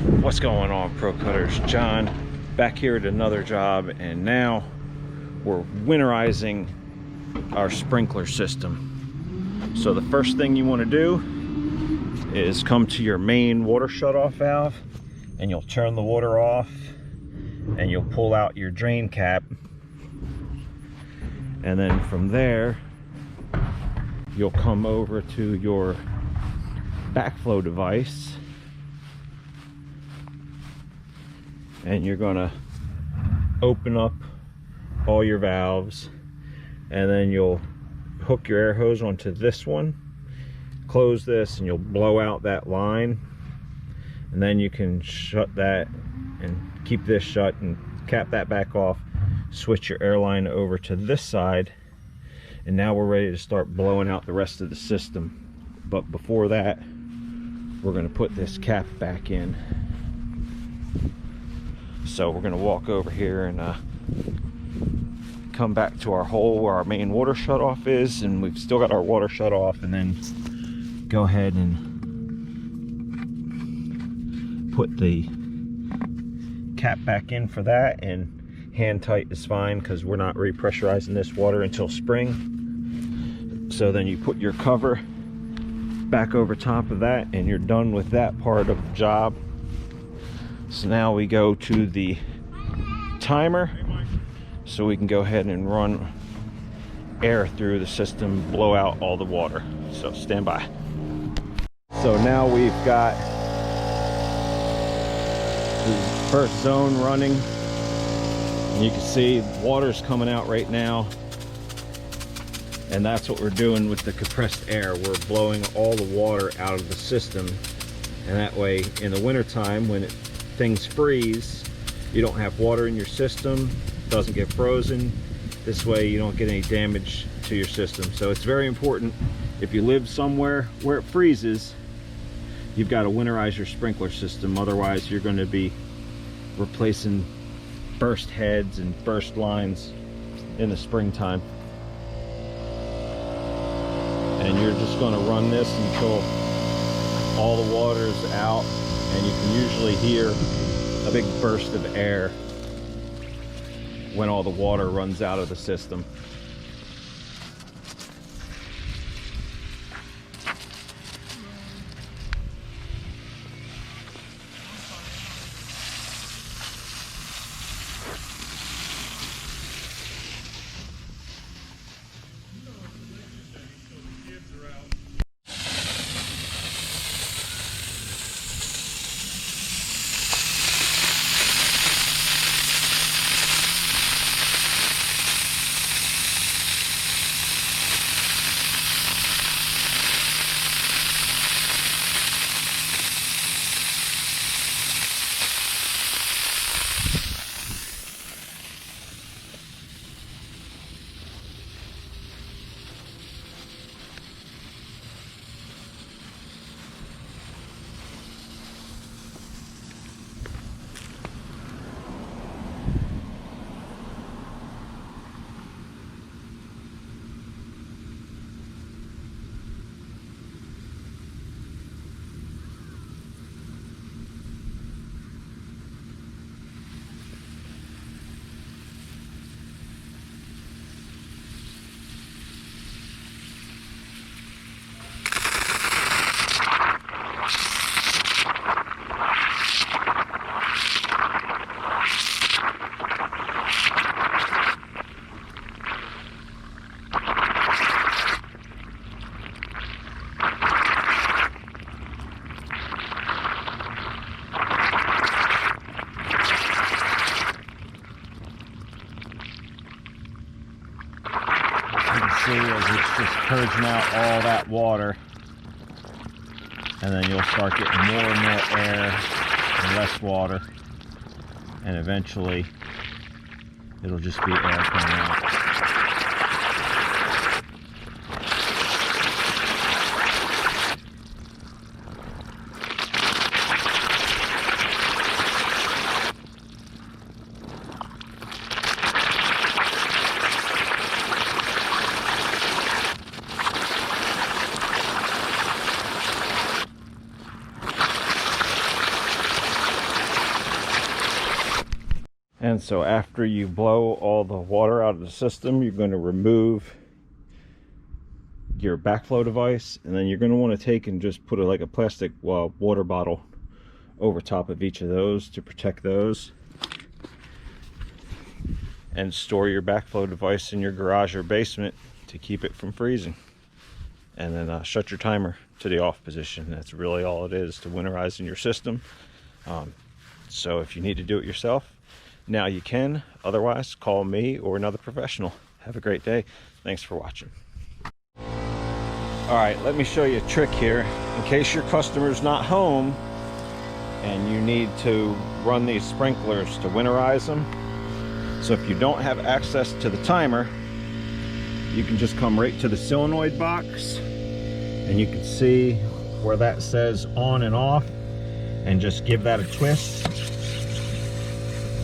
What's going on, Pro Cutters? John back here at another job, and now we're winterizing our sprinkler system. So the first thing you want to do is come to your main water shutoff valve, and you'll turn the water off, and you'll pull out your drain cap, and then from there you'll come over to your backflow device, and you're gonna open up all your valves, and then you'll hook your air hose onto this one, close this, and you'll blow out that line, and then you can shut that and keep this shut and cap that back off, switch your air line over to this side, and now we're ready to start blowing out the rest of the system. But before that, we're going to put this cap back in. So we're going to walk over here and come back to our hole where our main water shutoff is, and we've still got our water shut off, and then go ahead and put the cap back in for that, and hand tight is fine because we're not repressurizing this water until spring. So then you put your cover back over top of that, and you're done with that part of the job. So now we go to the timer, so we can go ahead and run air through the system, blow out all the water. So stand by. So now we've got the first zone running, and you can see water's coming out right now, and that's what we're doing with the compressed air. We're blowing all the water out of the system, and that way in the winter time when things freeze, you don't have water in your system, it doesn't get frozen. This way you don't get any damage to your system. So it's very important, if you live somewhere where it freezes, you've got to winterize your sprinkler system. Otherwise you're going to be replacing burst heads and burst lines in the springtime. And you're just going to run this until all the water is out, and you can usually hear a big burst of air when all the water runs out of the system. See, as it's just purging out all that water, and then you'll start getting more and more air and less water, and eventually it'll just be air coming out. And so after you blow all the water out of the system, you're going to remove your backflow device, and then you're going to want to take and just put like a plastic water bottle over top of each of those to protect those, and store your backflow device in your garage or basement to keep it from freezing. And then shut your timer to the off position. That's really all it is to winterizing your system. So if you need to do it yourself, now you can. Otherwise, call me or another professional. Have a great day. Thanks for watching. All right, let me show you a trick here. In case your customer's not home and you need to run these sprinklers to winterize them. So if you don't have access to the timer, you can just come right to the solenoid box, and you can see where that says on and off, and just give that a twist.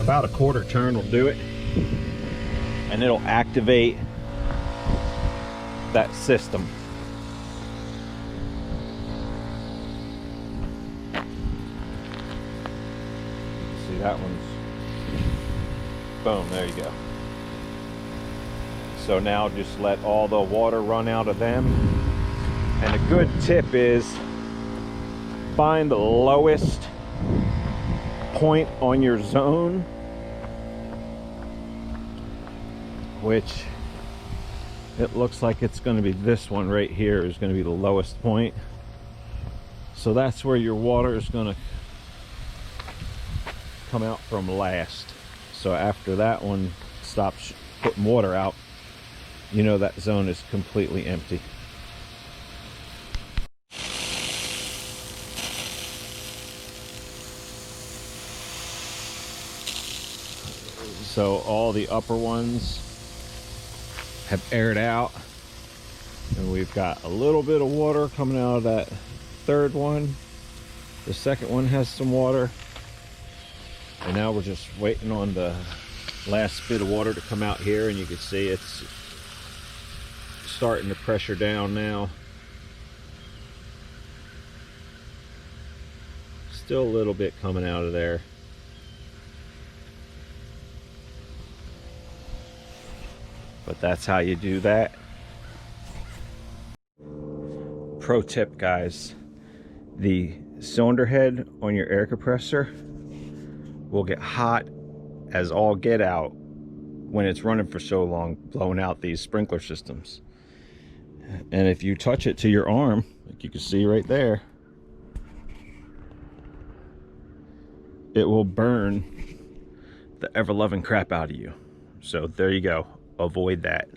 About a quarter turn will do it, and it'll activate that system. See, that one's boom, there you go. So now just let all the water run out of them. And a good tip is find the lowest point on your zone, which it looks like it's going to be this one right here is going to be the lowest point. So that's where your water is going to come out from last. So after that one stops putting water out, you know that zone is completely empty. So all the upper ones have aired out, and we've got a little bit of water coming out of that third one. The second one has some water, and now we're just waiting on the last bit of water to come out here, and you can see it's starting to pressure down now. Still a little bit coming out of there. But that's how you do that. Pro tip, guys, the cylinder head on your air compressor will get hot as all get out when it's running for so long, blowing out these sprinkler systems. And if you touch it to your arm, like you can see right there, it will burn the ever-loving crap out of you. So there you go. Avoid that.